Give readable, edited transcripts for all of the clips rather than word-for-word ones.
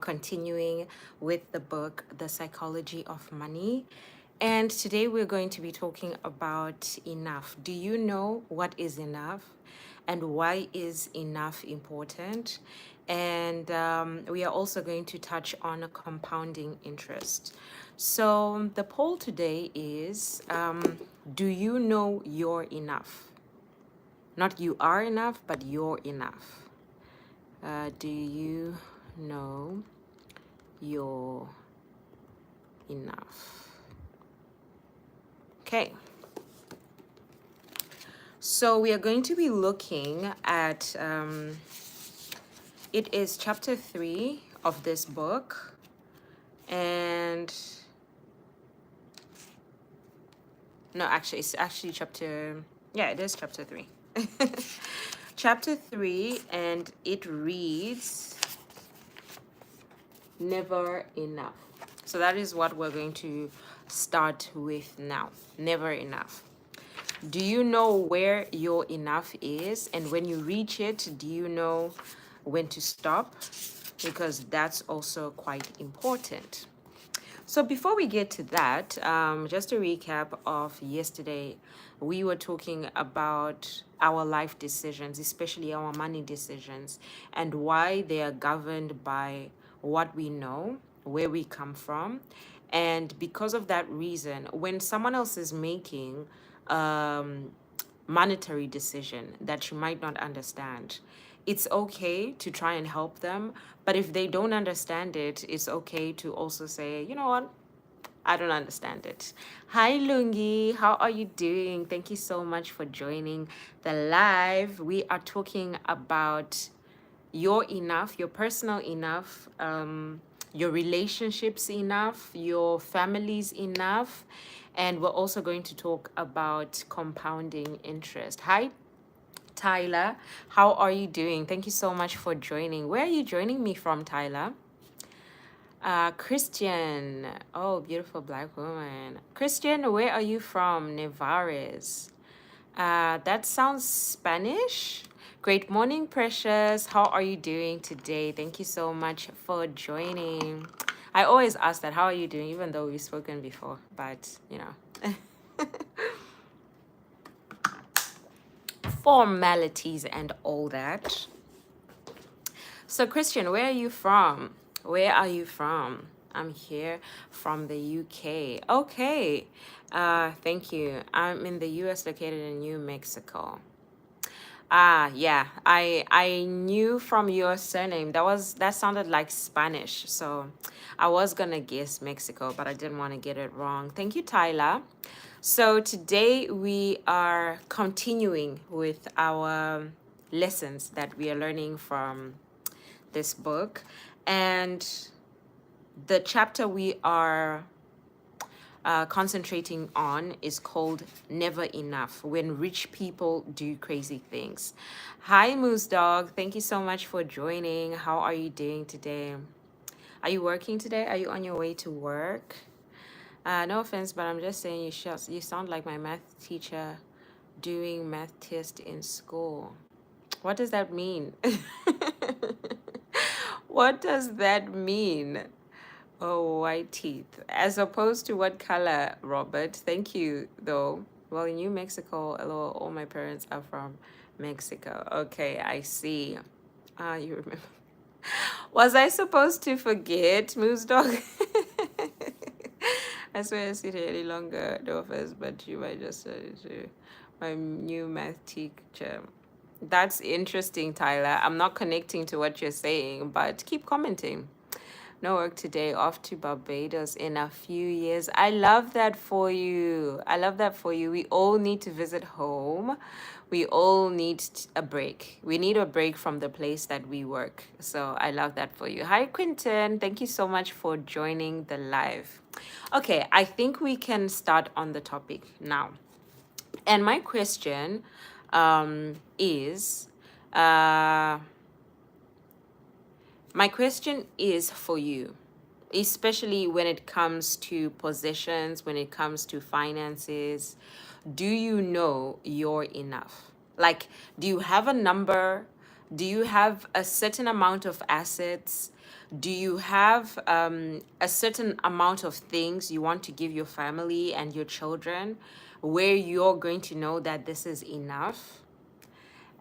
continuing with the book, The Psychology of Money. And today we're going to be talking about enough. Do you know what is enough? And why is enough important? And we are also going to touch on a compounding interest. So the poll today is do you know you're enough? Not you are enough, but you're enough. Do you know you're enough? Okay. So we are going to be looking at, it is chapter 3 of this book. And no, actually, it's actually it is chapter 3. Chapter 3, and it reads, Never enough. So that is what we're going to start with now. Never enough. Do you know where your enough is? And when you reach it, do you know when to stop? Because that's also quite important. So before we get to that, just a recap of yesterday, we were talking about our life decisions, especially our money decisions, and why they are governed by what we know, where we come from. And because of that reason, when someone else is making monetary decision that you might not understand, it's okay to try and help them. But if they don't understand it, it's okay to also say, you know what? I don't understand it. Hi, Lungi. How are you doing? Thank you so much for joining the live. We are talking about your enough, your personal enough, your relationships enough, your family's enough. And we're also going to talk about compounding interest. Hi, Tyler. How are you doing? Thank you so much for joining. Where are you joining me from, Tyler? Christian. Oh, beautiful black woman. Christian, where are you from? Nevares. That sounds Spanish. Great morning, Precious. How are you doing today? Thank you so much for joining. I always ask that, how are you doing? Even though we've spoken before, but you know. Formalities and all that. So, Christian, where are you from? Where are you from? I'm here from the UK. Okay. Thank you. I'm in the US, located in New Mexico. Yeah. I knew from your surname that sounded like Spanish. So I was gonna guess Mexico, but I didn't want to get it wrong. Thank you, Tyler. So today we are continuing with our lessons that we are learning from this book, and the chapter we are concentrating on is called Never Enough, When Rich People Do Crazy Things. Hi, Moose Dog. Thank you so much for joining. How are you doing today? Are you working today? Are you on your way to work? No offense, but I'm just saying you sound like my math teacher doing math test in school. What does that mean? What does that mean? Oh, white teeth. As opposed to what color, Robert? Thank you, though. Well, in New Mexico, hello, all my parents are from Mexico. Okay, I see. You remember. Was I supposed to forget, Moose Dog? I swear I sit here any longer, no offense, but you might just my new math teacher. That's interesting, Tyler. I'm not connecting to what you're saying, but keep commenting. No work today, off to Barbados in a few years. I love that for you. I love that for you. We all need to visit home. We all need a break. We need a break from the place that we work. So I love that for you. Hi, Quinton. Thank you so much for joining the live. Okay, I think we can start on the topic now. And my question is, my question is for you, especially when it comes to possessions, when it comes to finances. Do you know you're enough? Like, do you have a number? Do you have a certain amount of assets? Do you have a certain amount of things you want to give your family and your children where you're going to know that this is enough?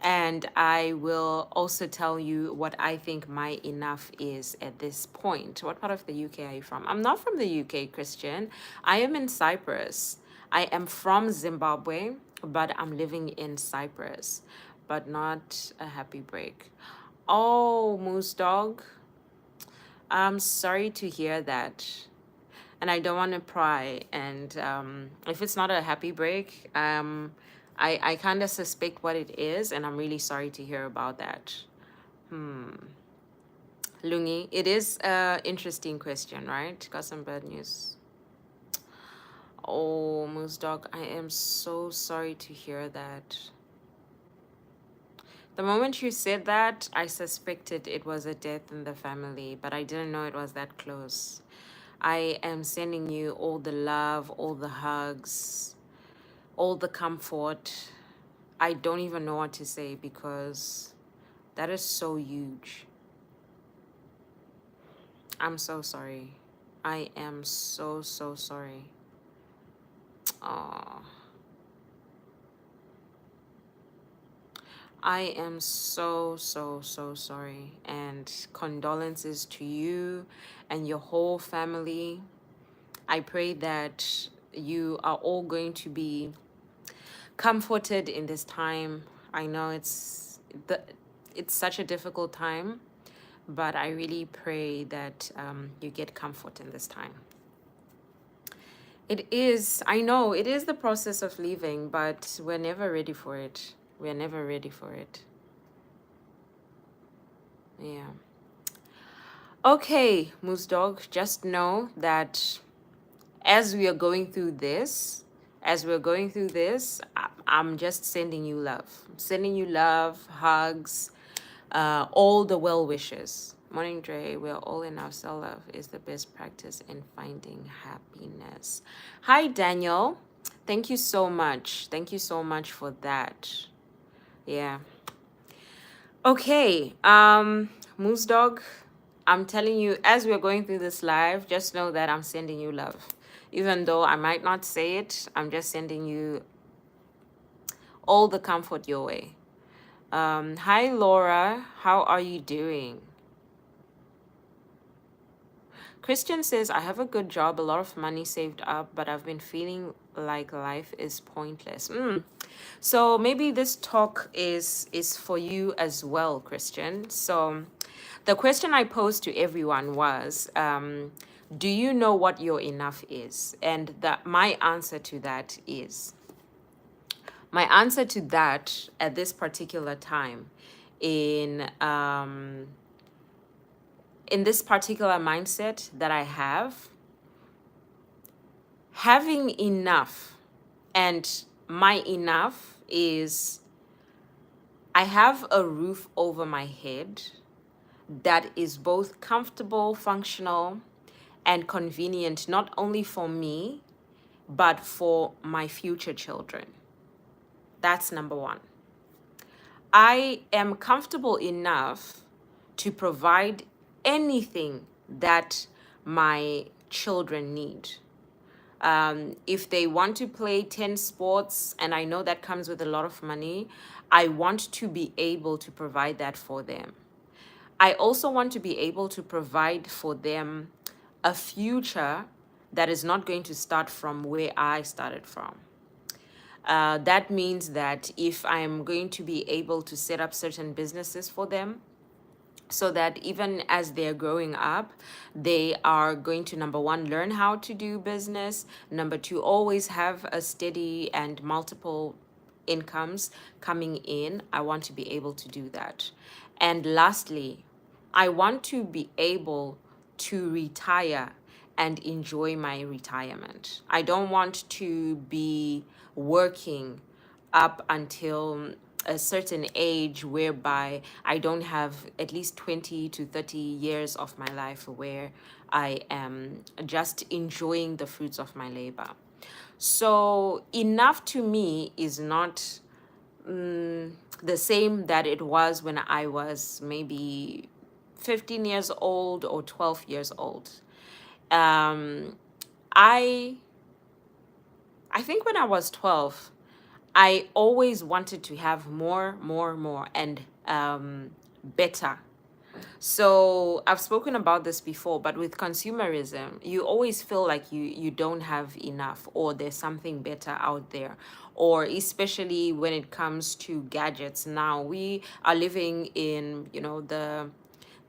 And I will also tell you what I think my enough is at this point. What part of the UK are you from? I'm not from the UK, Christian. I am in Cyprus. I am from Zimbabwe, but I'm living in Cyprus, but not a happy break. Oh, Moose Dog, I'm sorry to hear that. And I don't want to pry. And if it's not a happy break, I kind of suspect what it is, and I'm really sorry to hear about that. Lungi, it is an interesting question, right? Got some bad news. Oh, Moose Dog, I am so sorry to hear that. The moment you said that, I suspected it was a death in the family, but I didn't know it was that close. I am sending you all the love, all the hugs, all the comfort. I don't even know what to say because that is so huge. I'm so sorry. I am so, so sorry. Oh, I am so, so, so sorry. And condolences to you and your whole family. I pray that you are all going to be comforted in this time. I know it's such a difficult time, but I really pray that you get comfort in this time. It is, I know, it is the process of leaving, but we're never ready for it. We're never ready for it. Yeah. Okay, Moose Dog, just know that as we are going through this, I'm just sending you love. I'm sending you love, hugs, all the well wishes. Morning, Dre. We're all in our self love is the best practice in finding happiness. Hi, Daniel. Thank you so much. Thank you so much for that. Yeah. Okay. Moose Dog, I'm telling you, as we're going through this live, just know that I'm sending you love. Even though I might not say it, I'm just sending you all the comfort your way. Hi, Laura. How are you doing? Christian says, I have a good job, a lot of money saved up, but I've been feeling like life is pointless. So maybe this talk is for you as well, Christian. So the question I posed to everyone was, do you know what your enough is? And my answer to that at this particular time in this particular mindset that I have, having enough, and my enough is I have a roof over my head that is both comfortable, functional, and convenient, not only for me, but for my future children. That's number one. I am comfortable enough to provide anything that my children need. If they want to play 10 sports, and I know that comes with a lot of money, I want to be able to provide that for them. I also want to be able to provide for them a future that is not going to start from where I started from. That means that if I am going to be able to set up certain businesses for them, so that even as they're growing up, they are going to, number one, learn how to do business. Number two, always have a steady and multiple incomes coming in. I want to be able to do that. And lastly, I want to be able to retire and enjoy my retirement. I don't want to be working up until a certain age whereby I don't have at least 20 to 30 years of my life where I am just enjoying the fruits of my labor. So enough to me is not the same that it was when I was maybe 15 years old or 12 years old. Um, I I think when I was 12, I always wanted to have more, more, more, and better. So I've spoken about this before, but with consumerism, you always feel like you don't have enough, or there's something better out there. Or especially when it comes to gadgets, now we are living in,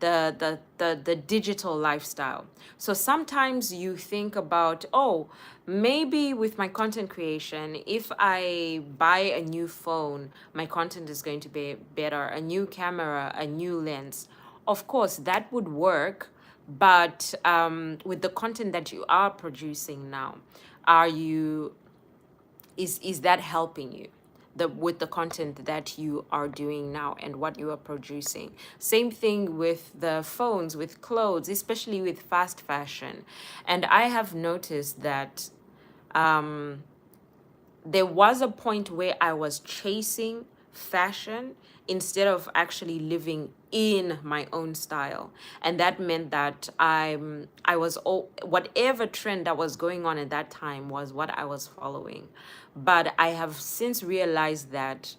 the digital lifestyle. So sometimes you think about, oh, maybe with my content creation, if I buy a new phone, my content is going to be better, a new camera, a new lens. Of course, that would work, but with the content that you are producing now, are you is that helping you with the content that you are doing now and what you are producing? Same thing with the phones, with clothes, especially with fast fashion. And I have noticed that there was a point where I was chasing fashion instead of actually living in my own style. And that meant that I was whatever trend that was going on at that time was what I was following. But I have since realized that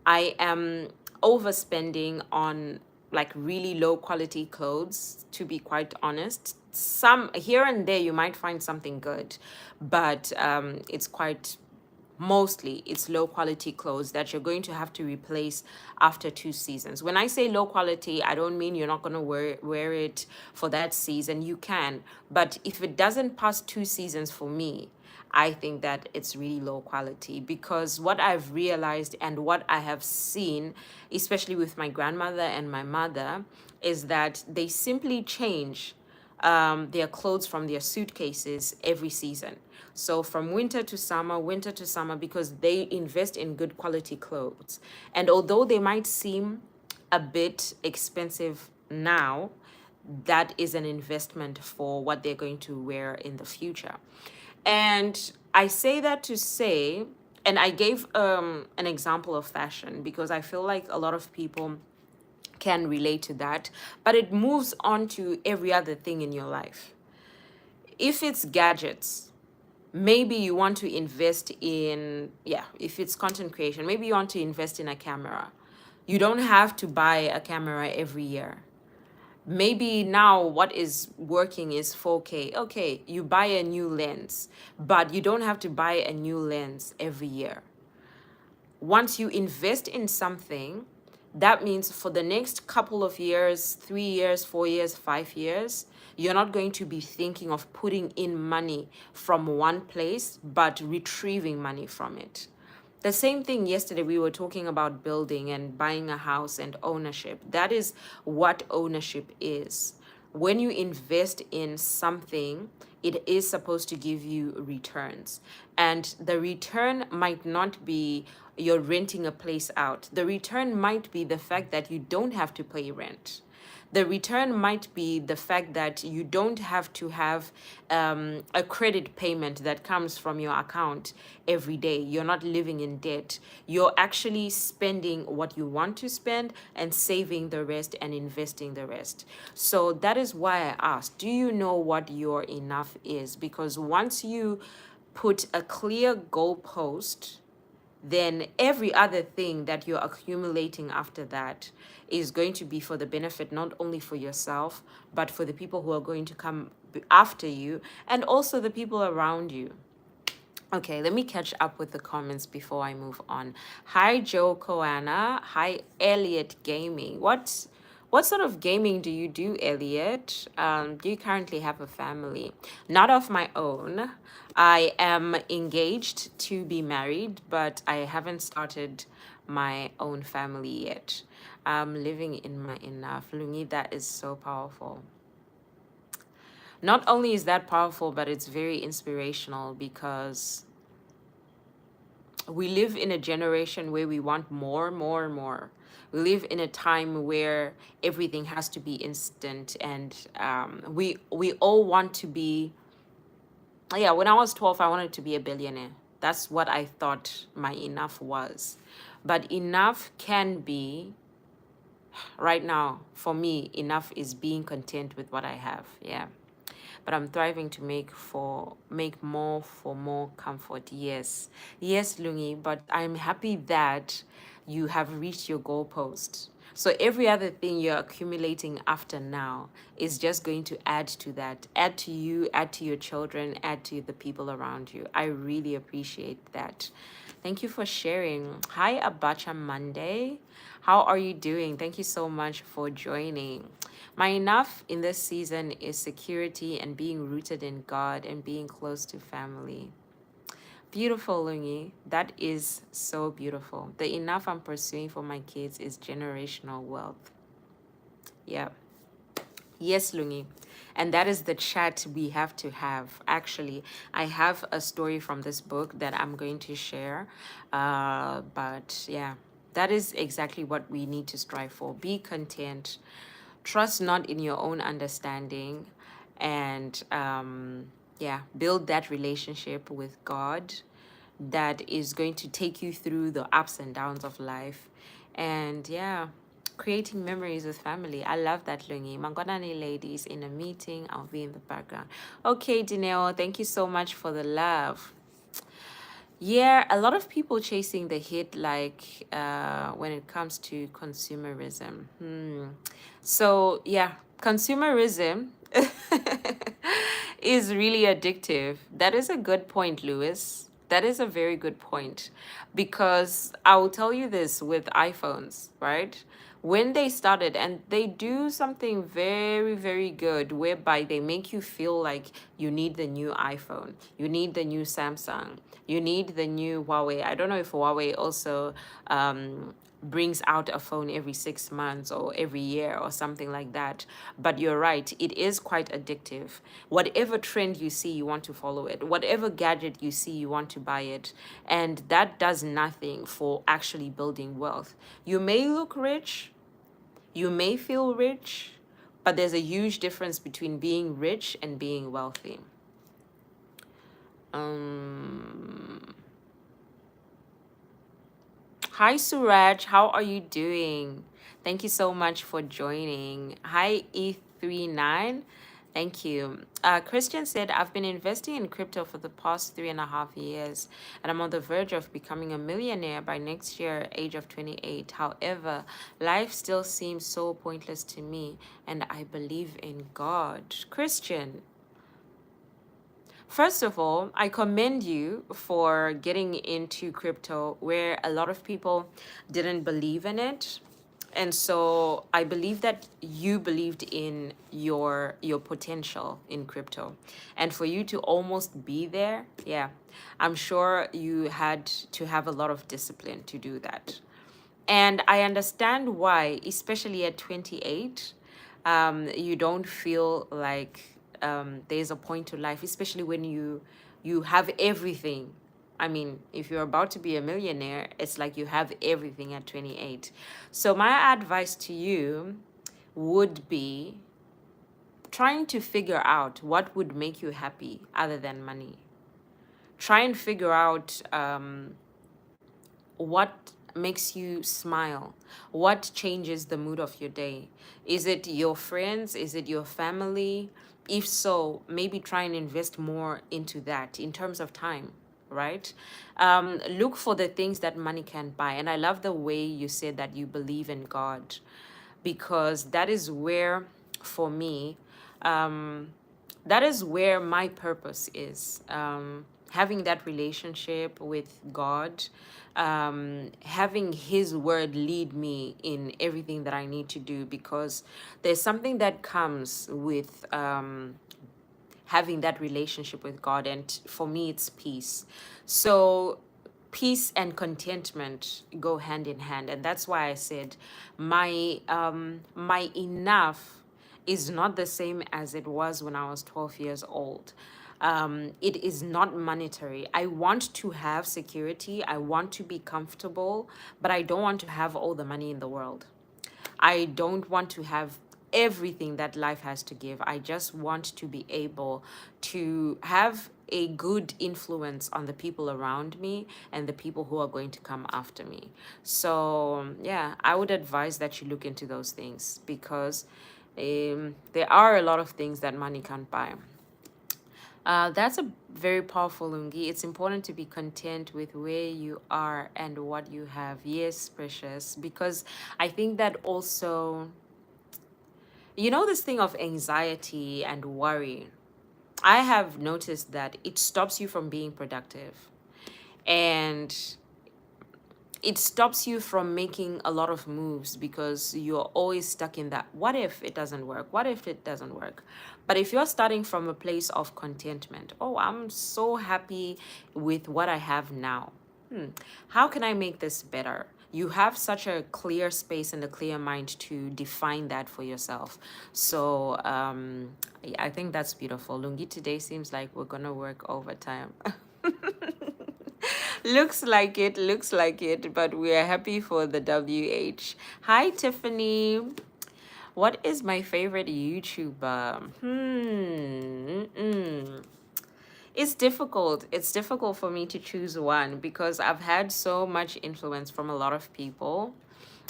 I am overspending on like really low quality clothes, to be quite honest. Some here and there you might find something good, but it's quite mostly it's low quality clothes that you're going to have to replace after 2 seasons. When I say low quality, I don't mean you're not going to wear it for that season. You can, but if it doesn't pass 2 seasons for me, I think that it's really low quality, because what I've realized and what I have seen, especially with my grandmother and my mother, is that they simply change their clothes from their suitcases every season. So from winter to summer, because they invest in good quality clothes. And although they might seem a bit expensive now, that is an investment for what they're going to wear in the future. And I say that to say, and I gave an example of fashion because I feel like a lot of people can relate to that, but it moves on to every other thing in your life. If it's gadgets, maybe you want to invest in, yeah, if it's content creation, maybe you want to invest in a camera. You don't have to buy a camera every year. Maybe now what is working is 4K. Okay, you buy a new lens, but you don't have to buy a new lens every year. Once you invest in something, that means for the next couple of years, 3 years, 4 years, 5 years, you're not going to be thinking of putting in money from one place, but retrieving money from it. The same thing yesterday, we were talking about building and buying a house and ownership. That is what ownership is. When you invest in something, it is supposed to give you returns. And the return might not be you're renting a place out. The return might be the fact that you don't have to pay rent. The return might be the fact that you don't have to have a credit payment that comes from your account every day. You're not living in debt. You're actually spending what you want to spend and saving the rest and investing the rest. So that is why I asked, do you know what your enough is? Because once you put a clear goalpost, then every other thing that you're accumulating after that is going to be for the benefit not only for yourself, but for the people who are going to come after you and also the people around you. Okay, let me catch up with the comments before I move on. Hi, Joe Koana. Hi, Elliot Gaming. What sort of gaming do you do, Elliot? Do you currently have a family? Not of my own. I am engaged to be married, but I haven't started my own family yet. I'm living in my enough. Lungi, that is so powerful. Not only is that powerful, but it's very inspirational because we live in a generation where we want more, more, more. We live in a time where everything has to be instant, and we all want to be. Yeah, when I was 12, I wanted to be a billionaire. That's what I thought my enough was. But enough can be right now, for me, enough is being content with what I have. Yeah. But I'm thriving to make more for more comfort. Yes. Yes, Lungi, but I'm happy that you have reached your goalpost. So every other thing you're accumulating after now is just going to add to that. Add to you, add to your children, add to the people around you. I really appreciate that. Thank you for sharing. Hi, Abacha Monday. How are you doing? Thank you so much for joining. My enough in this season is security and being rooted in God and being close to family. Beautiful, Lungi. That is so beautiful. The enough I'm pursuing for my kids is generational wealth. Yeah. Yes, Lungi. And that is the chat we have to have. Actually, I have a story from this book that I'm going to share. But yeah, that is exactly what we need to strive for. Be content. Trust not in your own understanding. And yeah, build that relationship with God that is going to take you through the ups and downs of life. And yeah, creating memories with family. I love that, Lungi. Mangonani ladies in a meeting, I'll be in the background. Okay, Dineo, thank you so much for the love. Yeah, a lot of people chasing the hit, like when it comes to consumerism. So yeah, consumerism is really addictive. That is a good point, Lewis. That is a very good point. Because I will tell you this with iPhones, right? When they started, and they do something very, very good, whereby they make you feel like you need the new iPhone, you need the new Samsung, you need the new Huawei. I don't know if Huawei also brings out a phone every 6 months or every year or something like that. But you're right, it is quite addictive. Whatever trend you see, you want to follow it. Whatever gadget you see, you want to buy it. And that does nothing for actually building wealth. You may look rich, you may feel rich, but there's a huge difference between being rich and being wealthy. Hi, Suraj. How are you doing? Thank you so much for joining. Hi, E39. Thank you. Christian said, I've been investing in crypto for the past 3.5 years, and I'm on the verge of becoming a millionaire by next year, age of 28. However, life still seems so pointless to me, and I believe in God. Christian, first of all, I commend you for getting into crypto where a lot of people didn't believe in it. And so I believe that you believed in your potential in crypto. And for you to almost be there, yeah, I'm sure you had to have a lot of discipline to do that. And I understand why, especially at 28, you don't feel like there's a point to life, especially when you have everything. I mean, if you're about to be a millionaire, it's like you have everything at 28. So my advice to you would be trying to figure out what would make you happy other than money. Try and figure out what makes you smile, what changes the mood of your day. Is it your friends? Is it your family? If so, maybe try and invest more into that in terms of time, right? Look for the things that money can buy. And I love the way you said that you believe in God, because that is where, for me, that is where my purpose is. Having that relationship with God, having His word lead me in everything that I need to do, because there's something that comes with having that relationship with God, and for me, it's peace. So peace and contentment go hand in hand, and that's why I said my enough is not the same as it was when I was 12 years old. It is not monetary. I want to have security, I want to be comfortable, but I don't want to have all the money in the world. I don't want to have everything that life has to give. I just want to be able to have a good influence on the people around me and the people who are going to come after me. So, yeah, I would advise that you look into those things because there are a lot of things that money can't buy. That's a very powerful lungi. It's important to be content with where you are and what you have. Yes, precious. Because I think that also, you know, this thing of anxiety and worry, I have noticed that it stops you from being productive. And it stops you from making a lot of moves because you're always stuck in that what if it doesn't work, what if it doesn't work. But if you're starting from a place of contentment, oh, I'm so happy with what I have now, how can I make this better? You have such a clear space and a clear mind to define that for yourself. So I think that's beautiful. Lungi, today seems like we're gonna work overtime. Looks like it, but we are happy for the WH. Hi, Tiffany. What is my favorite YouTuber? It's difficult. It's difficult for me to choose one because I've had so much influence from a lot of people.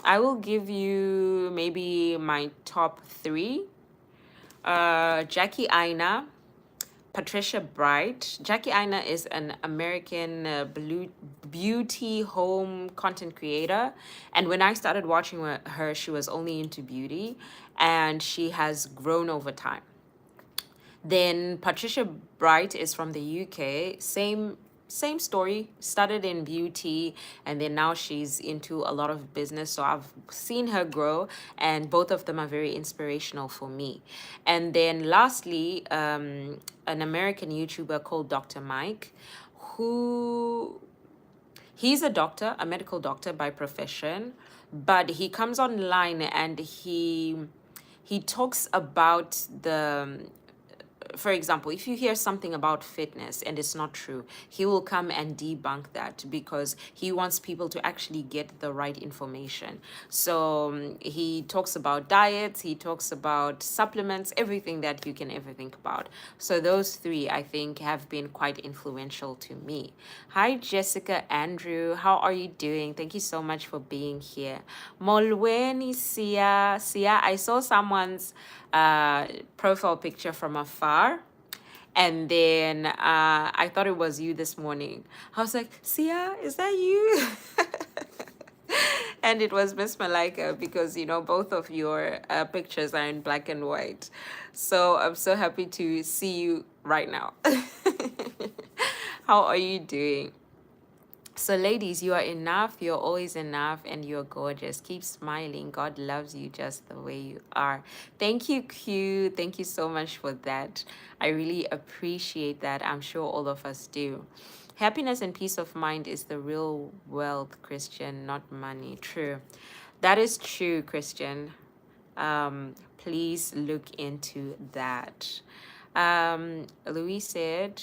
I will give you maybe my top three. Jackie Aina, Patricia Bright. Jackie Aina is an American beauty home content creator. And when I started watching her, she was only into beauty and she has grown over time. Then Patricia Bright is from the UK. Same story, started in beauty and then now she's into a lot of business. So I've seen her grow and both of them are very inspirational for me. And then lastly, an American YouTuber called Dr. Mike, who he's a doctor, a medical doctor by profession, but he comes online and he talks about the, for example, if you hear something about fitness and it's not true, he will come and debunk that because he wants people to actually get the right information. So he talks about diets, he talks about supplements, everything that you can ever think about. So those three, I think, have been quite influential to me. Hi, Jessica Andrew. How are you doing? Thank you so much for being here. Molweni Sia. Sia, I saw someone's profile picture from afar and then I thought it was you this morning. I was like, Sia, is that you? And it was Miss Malika because, you know, both of your pictures are in black and white. So I'm so happy to see you right now. How are you doing? So, ladies, you are enough. You're always enough and you're gorgeous. Keep smiling. God loves you just the way you are. Thank you, Q. Thank you so much for that. I really appreciate that. I'm sure all of us do. Happiness and peace of mind is the real wealth, Christian, not money. True. That is true, Christian. Please look into that. Louis said,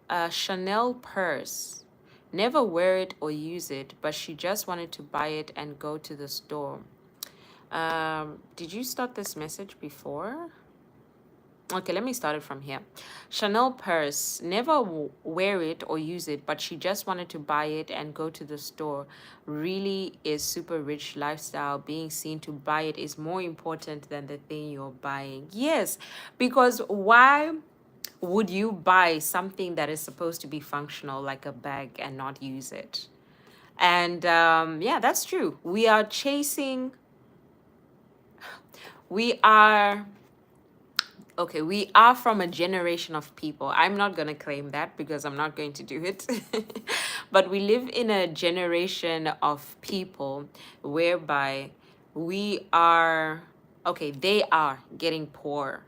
a Chanel purse. Never wear it or use it, but she just wanted to buy it and go to the store. Did you start this message before? Okay, let me start it from here. Chanel purse. Never wear it or use it, but she just wanted to buy it and go to the store. Really is super rich lifestyle. Being seen to buy it is more important than the thing you're buying. Yes, because why would you buy something that is supposed to be functional like a bag and not use it? And yeah, that's true. We are we are from a generation of people. I'm not going to claim that because I'm not going to do it. But we live in a generation of people whereby they are getting poorer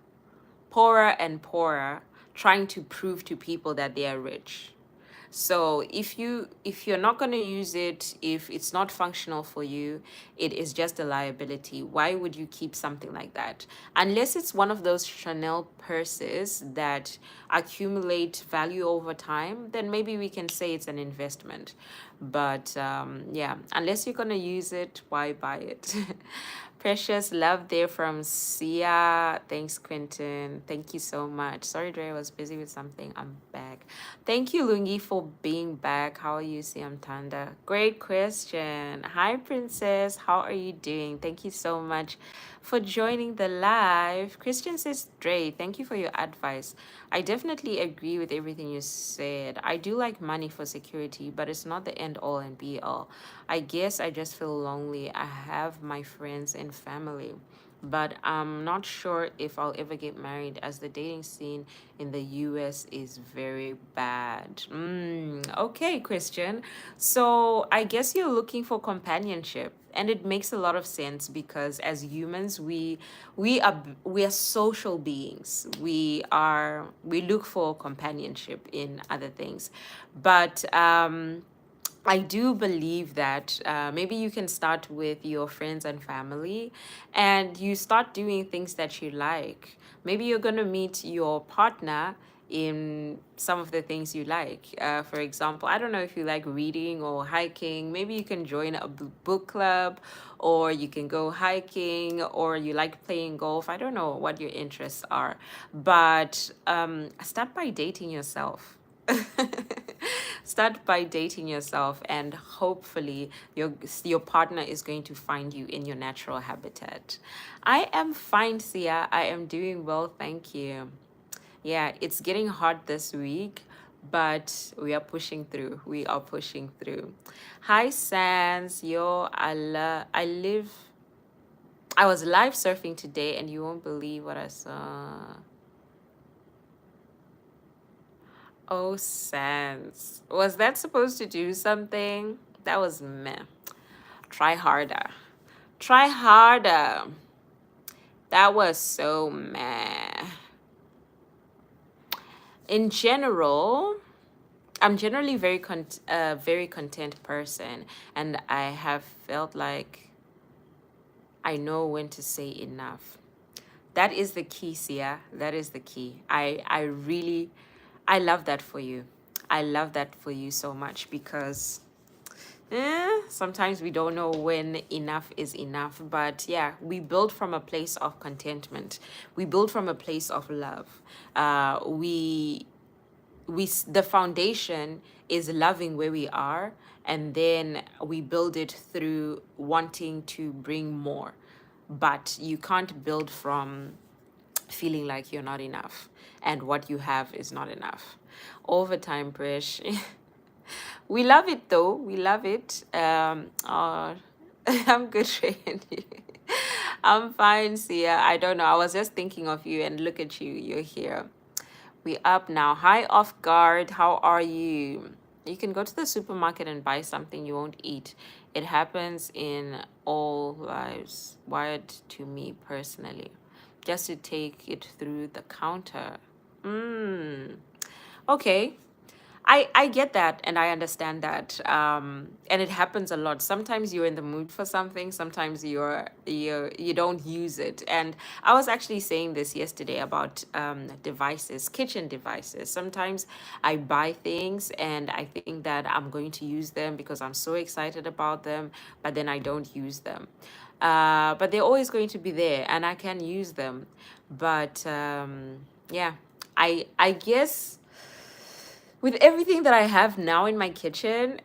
and poorer, trying to prove to people that they are rich. So if you're not going to use it, if it's not functional for you, it is just a liability. Why would you keep something like that? Unless it's one of those Chanel purses that accumulate value over time, then maybe we can say it's an investment. But yeah, unless you're going to use it, why buy it? Precious love there from Sia. Thanks, Quentin. Thank you so much. Sorry, Dre, I was busy with something. I'm back. Thank you, Lungi, for being back. How are you, Siam Tanda? Great question. Hi, Princess. How are you doing? Thank you so much for joining the live. Christian says, Dre, thank you for your advice. I definitely agree with everything you said. I do like money for security, but it's not the end all and be all. I guess I just feel lonely. I have my friends and family, but I'm not sure if I'll ever get married as the dating scene in the US is very bad. Okay, Christian. So I guess you're looking for companionship. And it makes a lot of sense because as humans we are social beings. We look for companionship in other things. But I do believe that maybe you can start with your friends and family and you start doing things that you like. Maybe you're going to meet your partner in some of the things you like. For example, I don't know if you like reading or hiking. Maybe you can join a book club, or you can go hiking, or you like playing golf. I don't know what your interests are, but start by dating yourself. Start by dating yourself, and hopefully your partner is going to find you in your natural habitat. I am fine, Sia. I am doing well, thank you. Yeah, it's getting hot this week, but we are pushing through. We are pushing through. Hi, Sans. I was live surfing today, and you won't believe what I saw. Oh, Sans. Was that supposed to do something? That was meh. Try harder. Try harder. That was so meh. In general, I'm generally very content person, and I have felt like I know when to say enough. That is the key, Sia. That is the key. I love that for you. I love that for you so much because sometimes we don't know when enough is enough. But yeah, we build from a place of contentment. We build from a place of love. The foundation is loving where we are, and then we build it through wanting to bring more. But you can't build from feeling like you're not enough and what you have is not enough. Overtime, Prish. We love it though. We love it. I'm good, Randy. I'm fine, Sia. I don't know. I was just thinking of you, and look at you. You're here. We up now. Hi, off guard. How are you? You can go to the supermarket and buy something you won't eat. It happens in all lives. Wired to me personally. Just to take it through the counter. Okay. I get that and I understand that. And it happens a lot. Sometimes you're in the mood for something, sometimes you don't use it. And I was actually saying this yesterday about devices, kitchen devices. Sometimes I buy things and I think that I'm going to use them because I'm so excited about them, but then I don't use them. But they're always going to be there and I can use them. But yeah, I guess with everything that I have now in my kitchen,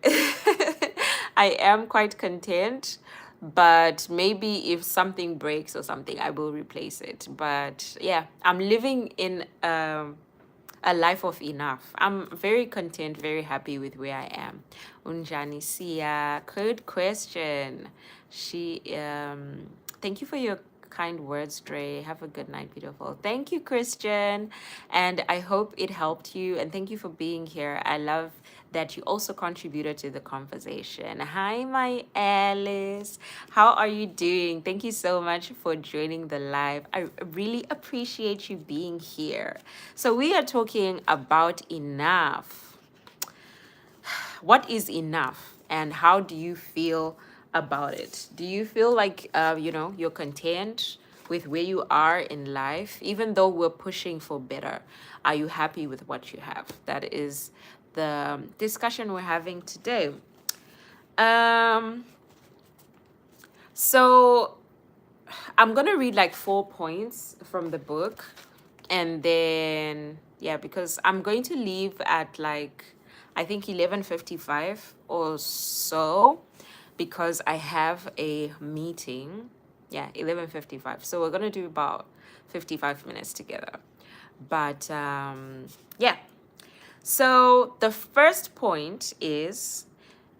I am quite content. But maybe if something breaks or something, I will replace it. But yeah, I'm living in a life of enough. I'm very content, very happy with where I am. Unjani Sia, good question. Thank you for your kind words, Dre. Have a good night, beautiful. Thank you, Christian. And I hope it helped you. And thank you for being here. I love that you also contributed to the conversation. Hi, my Alice. How are you doing? Thank you so much for joining the live. I really appreciate you being here. So we are talking about enough. what is enough, and how do you feel about it? Do you feel like you're content with where you are in life, even though we're pushing for better? Are you happy with what you have? That is the discussion we're having today. um so I'm gonna read like 4 points from the book, and then yeah, because I'm going to leave at like I think 11:55 or so, because I have a meeting. Yeah, 11:55. So we're gonna do about 55 minutes together. But yeah. So the first point is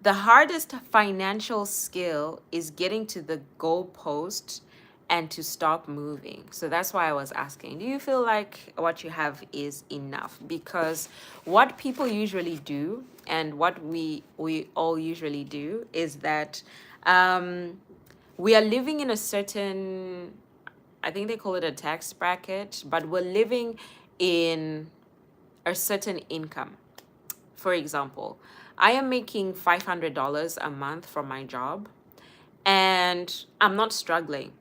the hardest financial skill is getting to the goalpost and to stop moving. So that's why I was asking, do you feel like what you have is enough? Because what people usually do, and what we all usually do, is that we are living in a certain, I think they call it a tax bracket, but we're living in a certain income. For example, I am making $500 a month from my job, and I'm not struggling.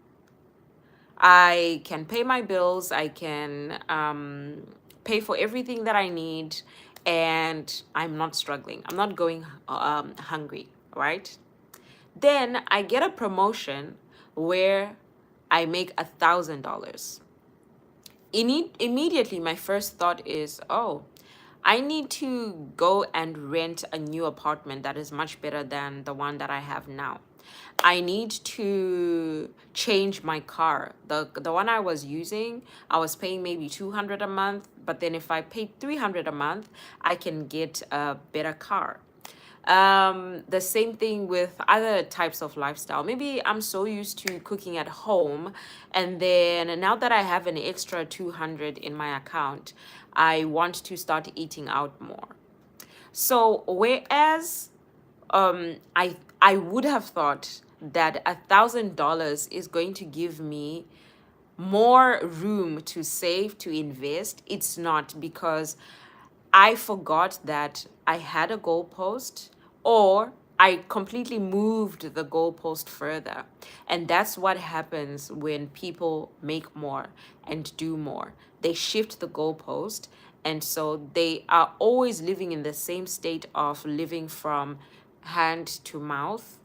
I can pay my bills, I can pay for everything that I need, and I'm not struggling. I'm not going hungry, right? Then I get a promotion where I make $1,000. Immediately, my first thought is, oh, I need to go and rent a new apartment that is much better than the one that I have now. I need to change my car. The one I was using, I was paying maybe 200 a month, but then if I pay 300 a month, I can get a better car. The same thing with other types of lifestyle. Maybe I'm so used to cooking at home, and then now that I have an extra 200 in my account, I want to start eating out more. So whereas I would have thought that $1,000 is going to give me more room to save, to invest, it's not, because I forgot that I had a goalpost, or I completely moved the goalpost further. And that's what happens when people make more and do more. They shift the goalpost, and so they are always living in the same state of living from hand to mouth,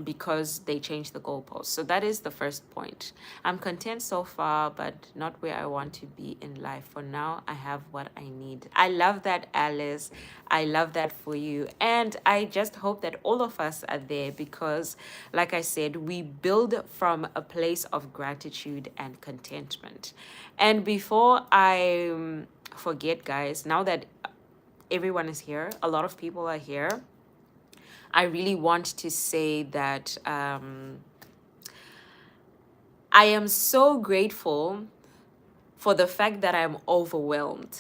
because they changed the goalposts. So that is the first point. I'm content so far, but not where I want to be in life. For now, I have what I need. I love that, Alice. I love that for you. And I just hope that all of us are there, because, like I said, we build from a place of gratitude and contentment. And before I forget, guys, now that everyone is here, a lot of people are here, I really want to say that I am so grateful for the fact that I'm overwhelmed.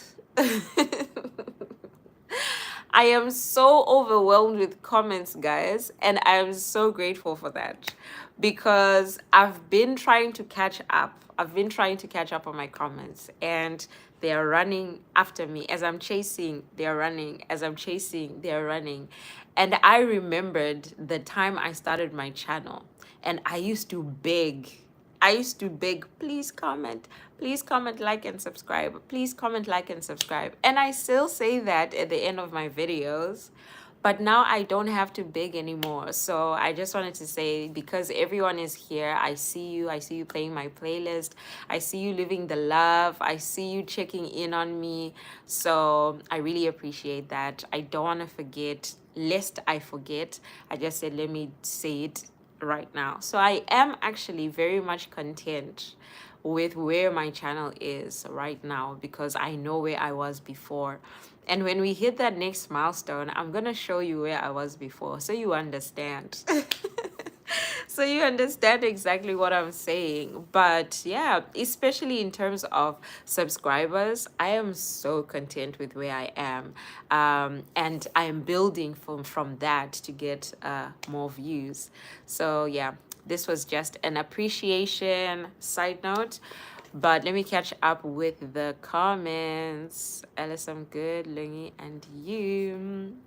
I am so overwhelmed with comments, guys, and I am so grateful for that, because I've been trying to catch up. I've been trying to catch up on my comments, and they are running after me. As I'm chasing, they are running. As I'm chasing, they are running. And I remembered the time I started my channel, and I used to beg. I used to beg, please comment, like, and subscribe. Please comment, like, and subscribe. And I still say that at the end of my videos, but now I don't have to beg anymore. So I just wanted to say, because everyone is here, I see you playing my playlist, I see you living the love, I see you checking in on me. So I really appreciate that. I don't want to forget, lest I forget. I just said, let me say it right now. So I am actually very much content with where my channel is right now, because I know where I was before. And when we hit that next milestone, I'm gonna show you where I was before, so you understand. So you understand exactly what I'm saying. But yeah, especially in terms of subscribers, I am so content with where I am, and I am building from that to get more views. So yeah, this was just an appreciation side note. But let me catch up with the comments. Alice, I'm good. Lungi, and you?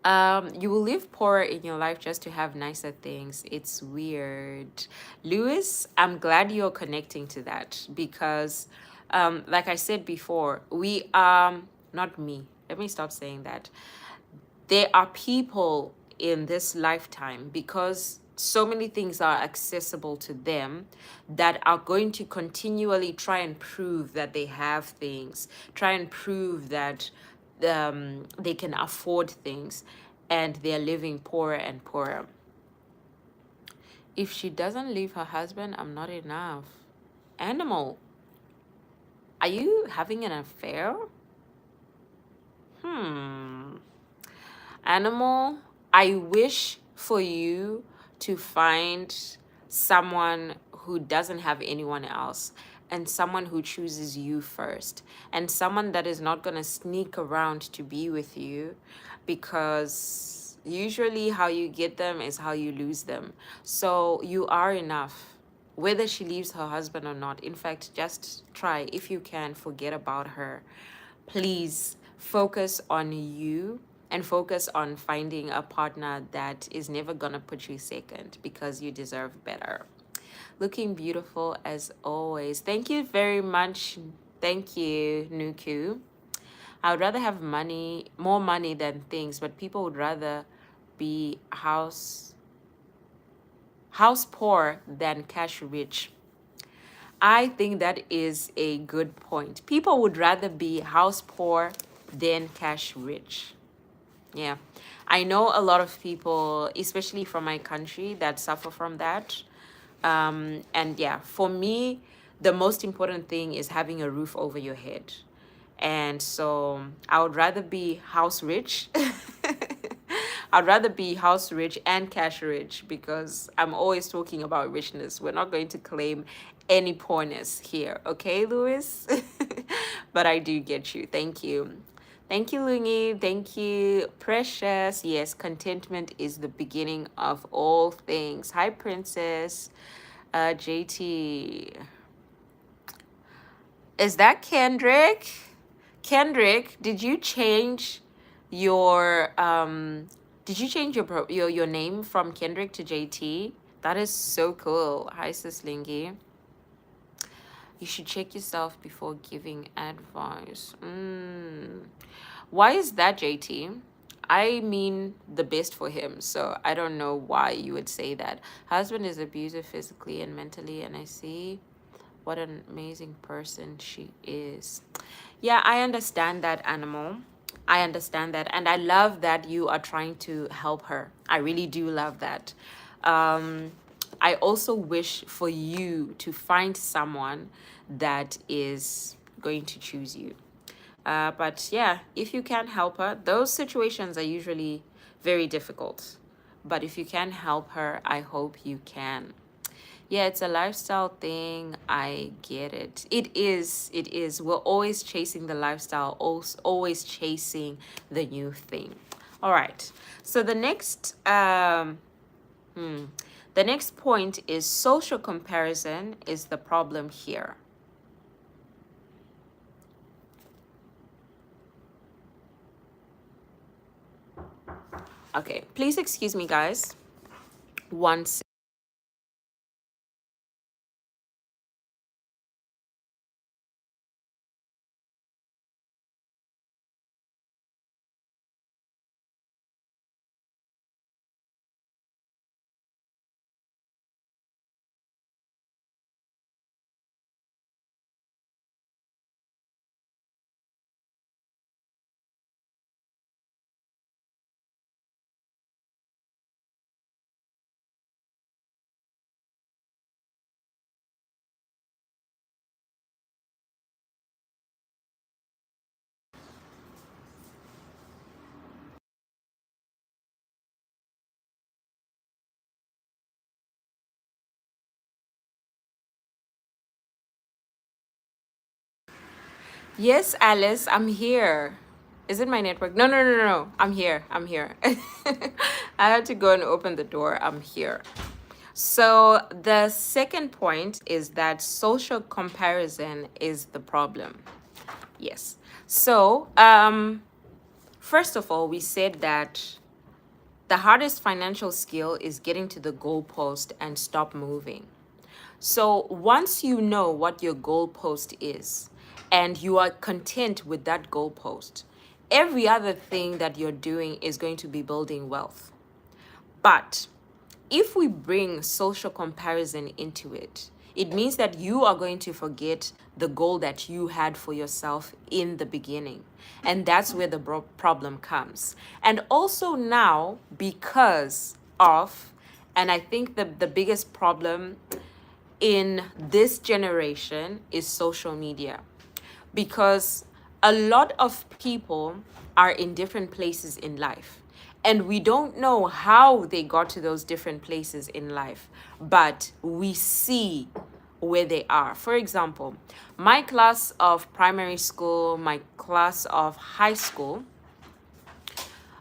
You will live poorer in your life just to have nicer things. It's weird. Lewis, I'm glad you're connecting to that because, like I said before, we not me. Let me stop saying that. There are people in this lifetime, because so many things are accessible to them, that are going to continually try and prove that they have things, try and prove that they can afford things, and they're living poorer and poorer. If she doesn't leave her husband, I'm not enough. Animal, are you having an affair? Hmm. Animal, I wish for you to find someone who doesn't have anyone else, and someone who chooses you first, and someone that is not going to sneak around to be with you, because usually how you get them is how you lose them. So you are enough, whether she leaves her husband or not. In fact, just try, if you can, forget about her. Please focus on you, and focus on finding a partner that is never gonna put you second, because you deserve better. Looking beautiful as always. Thank you very much. Thank you, Nuku. I would rather have money, more money than things, but people would rather be house poor than cash rich. I think that is a good point. People would rather be house poor than cash rich. Yeah. I know a lot of people, especially from my country, that suffer from that. And yeah, for me, the most important thing is having a roof over your head. And so I would rather be house rich. I'd rather be house rich and cash rich, because I'm always talking about richness. We're not going to claim any poorness here, okay, Louis? But I do get you. Thank you. Thank you, Lungi. Thank you, Precious. Yes, contentment is the beginning of all things. Hi, Princess. JT. Is that Kendrick? Kendrick, did you change your name from Kendrick to JT? That is so cool. Hi, Sis Lingy. You should check yourself before giving advice. Why is that, JT? I mean the best for him, so I don't know why you would say that. Husband is abusive physically and mentally, and I see what an amazing person she is. Yeah, I understand that, Animal. I understand that. And I love that you are trying to help her. I really do love that. I also wish for you to find someone that is going to choose you. But yeah, if you can help her, those situations are usually very difficult. But if you can help her, I hope you can. Yeah, it's a lifestyle thing. I get it. It is. It is. We're always chasing the lifestyle, always chasing the new thing. All right. So the next point is social comparison is the problem here. Okay, please excuse me, guys. One second. Yes, Alice, I'm here. Is it my network? No, no, no, no, no. I'm here. I'm here. I had to go and open the door. I'm here. So the second point is that social comparison is the problem. Yes. So, first of all, we said that The hardest financial skill is getting to the goalpost and stop moving. So once you know what your goalpost is and you are content with that goalpost, every other thing that you're doing is going to be building wealth. But if we bring social comparison into it, it means that you are going to forget the goal that you had for yourself in the beginning. And that's where the problem comes. And also now, because of, and I think the biggest problem in this generation is social media, because a lot of people are in different places in life and we don't know how they got to those different places in life, but we see where they are. For example, my class of primary school, my class of high school,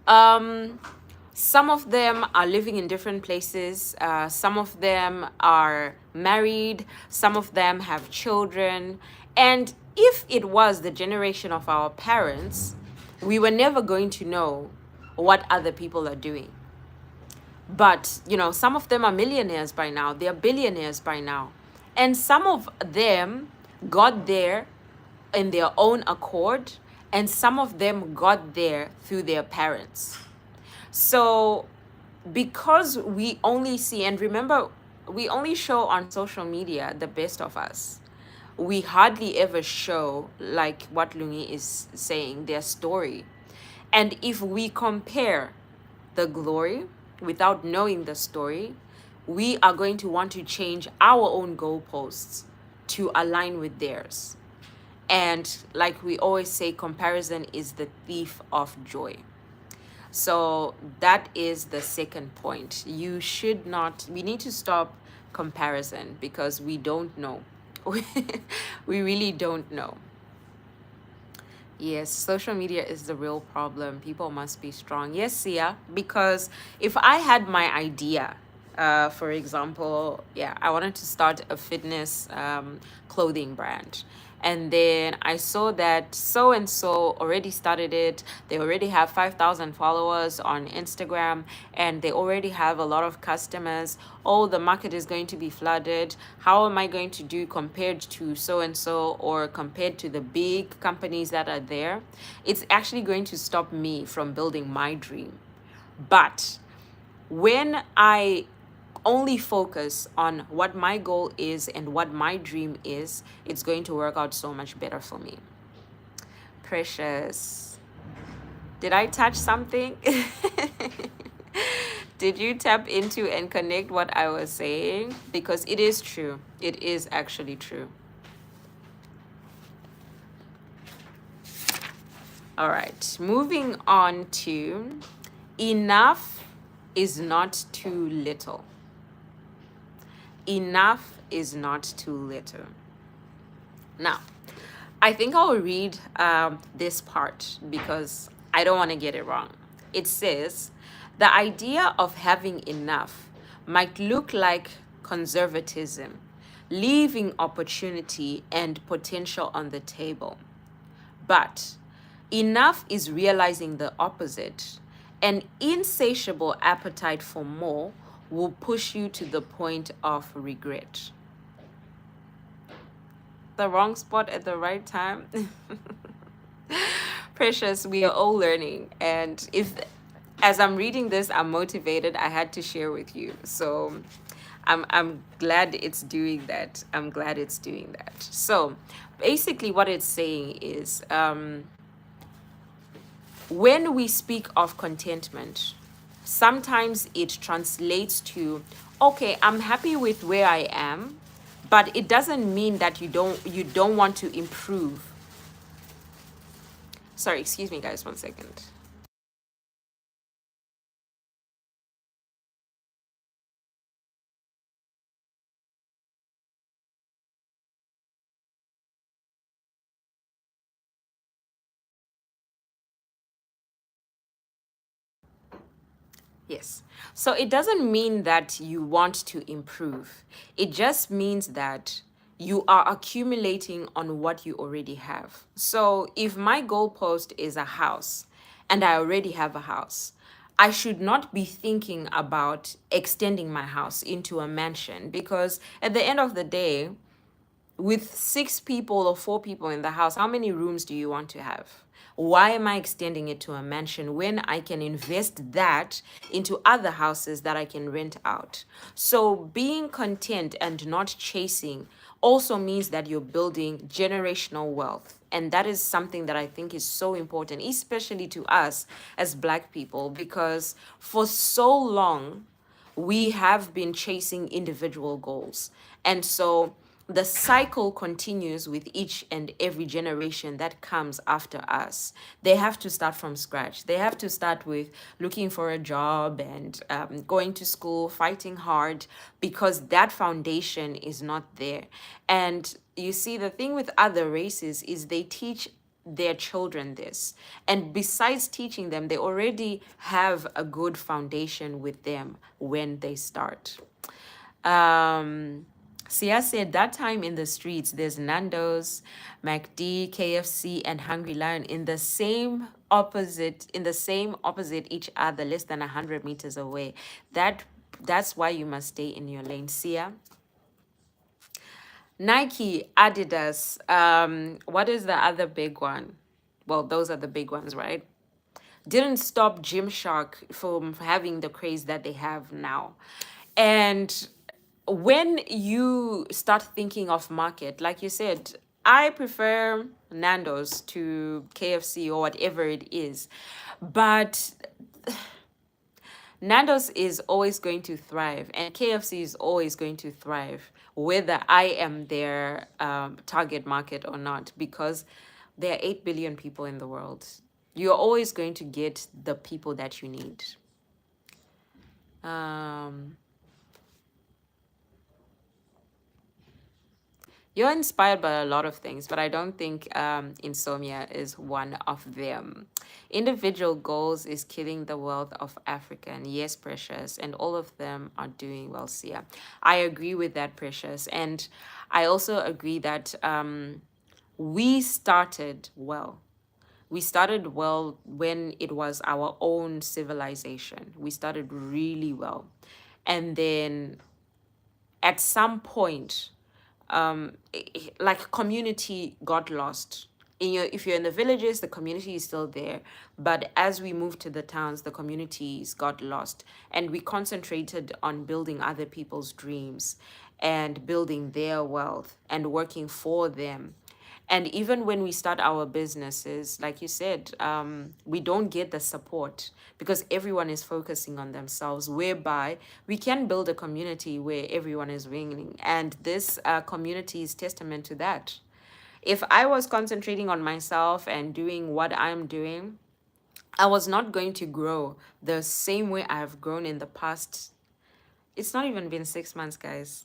some of them are living in different places. Some of them are married. Some of them have children. And if it was the generation of our parents, we were never going to know what other people are doing. But, some of them are millionaires by now. They're billionaires by now. And some of them got there in their own accord. And some of them got there through their parents. So because we only see, and remember, we only show on social media the best of us. We hardly ever show, like what Lungi is saying, their story. And if we compare the glory without knowing the story, we are going to want to change our own goalposts to align with theirs. And like we always say, comparison is the thief of joy. So that is the second point. We need to stop comparison because we don't know. We really don't know. Yes, social media is the real problem. People must be strong. Yes, Sia, because if I had my idea, for example, I wanted to start a fitness clothing brand. And then I saw that so and so already started it. They already have 5,000 followers on Instagram and they already have a lot of customers. Oh, the market is going to be flooded. How am I going to do compared to so and so or compared to the big companies that are there? It's actually going to stop me from building my dream. But when I only focus on what my goal is and what my dream is, it's going to work out so much better for me. Precious. Did I touch something? Did you tap into and connect what I was saying? Because it is true. It is actually true. All right. Moving on to enough is not too little. Enough is not too little. Now, I think I'll read this part because I don't want to get it wrong. It says, the idea of having enough might look like conservatism, leaving opportunity and potential on the table. But enough is realizing the opposite. An insatiable appetite for more will push you to the point of regret. The wrong spot at the right time. Precious, we are all learning. And if, as I'm reading this, I'm motivated, I had to share with you. So I'm glad it's doing that. I'm glad it's doing that. So basically what it's saying is, when we speak of contentment, sometimes it translates to, okay, I'm happy with where I am, but it doesn't mean that you don't want to improve. Sorry, excuse me guys, 1 second. Yes. So it doesn't mean that you want to improve. It just means that you are accumulating on what you already have. So if my goalpost is a house and I already have a house, I should not be thinking about extending my house into a mansion, because at the end of the day, with 6 people or 4 people in the house, how many rooms do you want to have? Why am I extending it to a mansion when I can invest that into other houses that I can rent out? So being content and not chasing also means that you're building generational wealth. And that is something that I think is so important, especially to us as Black people, because for so long, we have been chasing individual goals. And so the cycle continues with each and every generation that comes after us. They have to start from scratch. They have to start with looking for a job and going to school, fighting hard, because that foundation is not there. And you see, the thing with other races is they teach their children this. And besides teaching them, they already have a good foundation with them when they start. Sia said that time in the streets, there's Nando's, McD, KFC, and Hungry Lion in the same opposite each other, less than 100 meters away. That's why you must stay in your lane. Sia. Nike, Adidas, what is the other big one? Well, those are the big ones, right? Didn't stop Gymshark from having the craze that they have now. And when you start thinking of market, like you said, I prefer Nando's to KFC or whatever it is. But Nando's is always going to thrive, and KFC is always going to thrive, whether I am their target market or not, because there are 8 billion people in the world. You're always going to get the people that you need. You're inspired by a lot of things, but I don't think insomnia is one of them. Individual goals is killing the wealth of Africa. And yes, Precious, and all of them are doing well, Sia. I agree with that, Precious. And I also agree that we started well. We started well when it was our own civilization. We started really well. And then at some point, like community got lost. If you're in the villages, the community is still there, but as we moved to the towns, the communities got lost, and we concentrated on building other people's dreams and building their wealth and working for them. And even when we start our businesses, like you said, we don't get the support because everyone is focusing on themselves, whereby we can build a community where everyone is winning. And this community is testament to that. If I was concentrating on myself and doing what I'm doing, I was not going to grow the same way I've grown in the past. It's not even been 6 months, guys.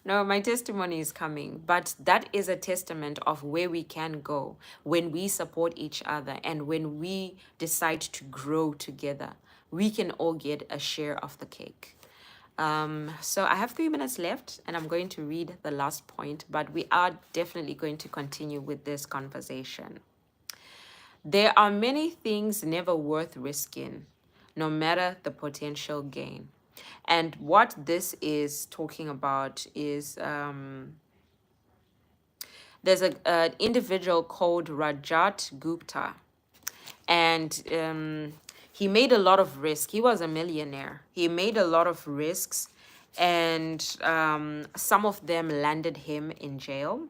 No, my testimony is coming, but that is a testament of where we can go when we support each other and when we decide to grow together. We can all get a share of the cake. So I have 3 minutes left and I'm going to read the last point, but we are definitely going to continue with this conversation. There are many things never worth risking, no matter the potential gain. And what this is talking about is there's an individual called Rajat Gupta, and he made a lot of risk. He was a millionaire. He made a lot of risks, and some of them landed him in jail.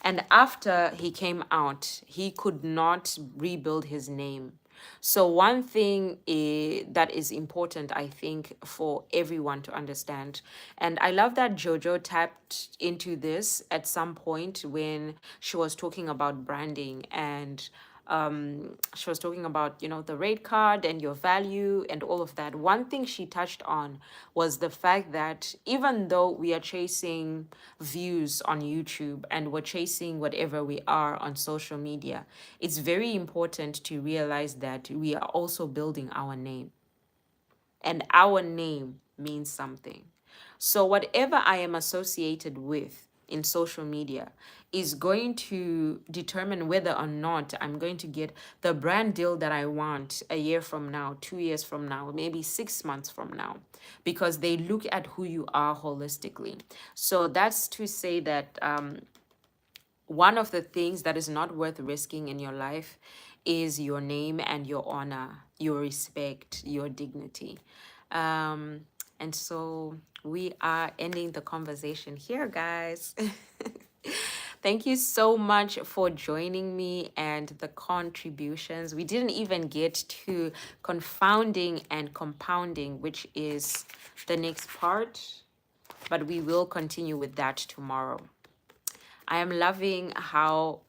And after he came out, he could not rebuild his name. So one thing that is important, I think, for everyone to understand, and I love that Jojo tapped into this at some point when she was talking about branding, and she was talking about, the rate card and your value and all of that. One thing she touched on was the fact that even though we are chasing views on YouTube and we're chasing whatever we are on social media, it's very important to realize that we are also building our name, and our name means something. So whatever I am associated with, in social media is going to determine whether or not I'm going to get the brand deal that I want a year from now, 2 years from now, maybe 6 months from now, because they look at who you are holistically. So that's to say that one of the things that is not worth risking in your life is your name and your honor, your respect, your dignity. And so we are ending the conversation here, guys. Thank you so much for joining me and the contributions. We didn't even get to confounding and compounding, which is the next part, but we will continue with that tomorrow. I am loving how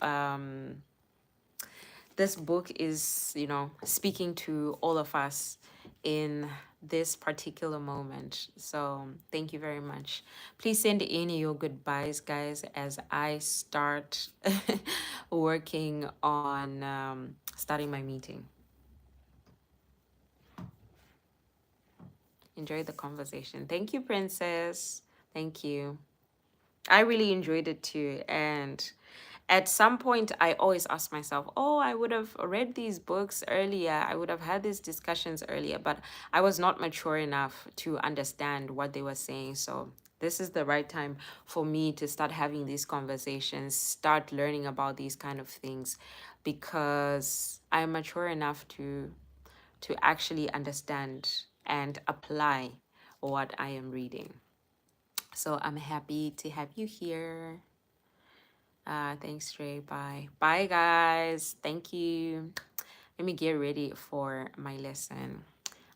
this book is, speaking to all of us in this particular moment. So thank you very much. Please send in your goodbyes, guys, as I start working on starting my meeting. Enjoy the conversation. Thank you, Princess. Thank you. I really enjoyed it too. And at some point, I always ask myself, oh, I would have read these books earlier. I would have had these discussions earlier, but I was not mature enough to understand what they were saying. So this is the right time for me to start having these conversations, start learning about these kind of things, because I'm mature enough to actually understand and apply what I am reading. So I'm happy to have you here. Thanks, Trey. Bye. Bye, guys. Thank you. Let me get ready for my lesson.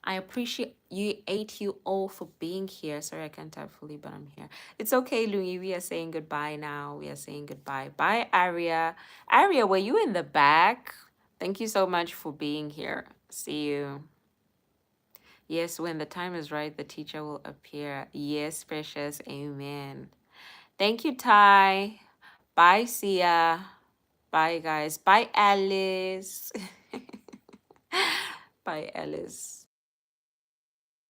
I appreciate you all for being here. Sorry, I can't type fully, but I'm here. It's okay, Louis. We are saying goodbye now. We are saying goodbye. Bye, Aria. Aria, were you in the back? Thank you so much for being here. See you. Yes, when the time is right, the teacher will appear. Yes, precious. Amen. Thank you, Ty. Bye, Sia. Bye, guys. Bye, Alice. Bye, Alice.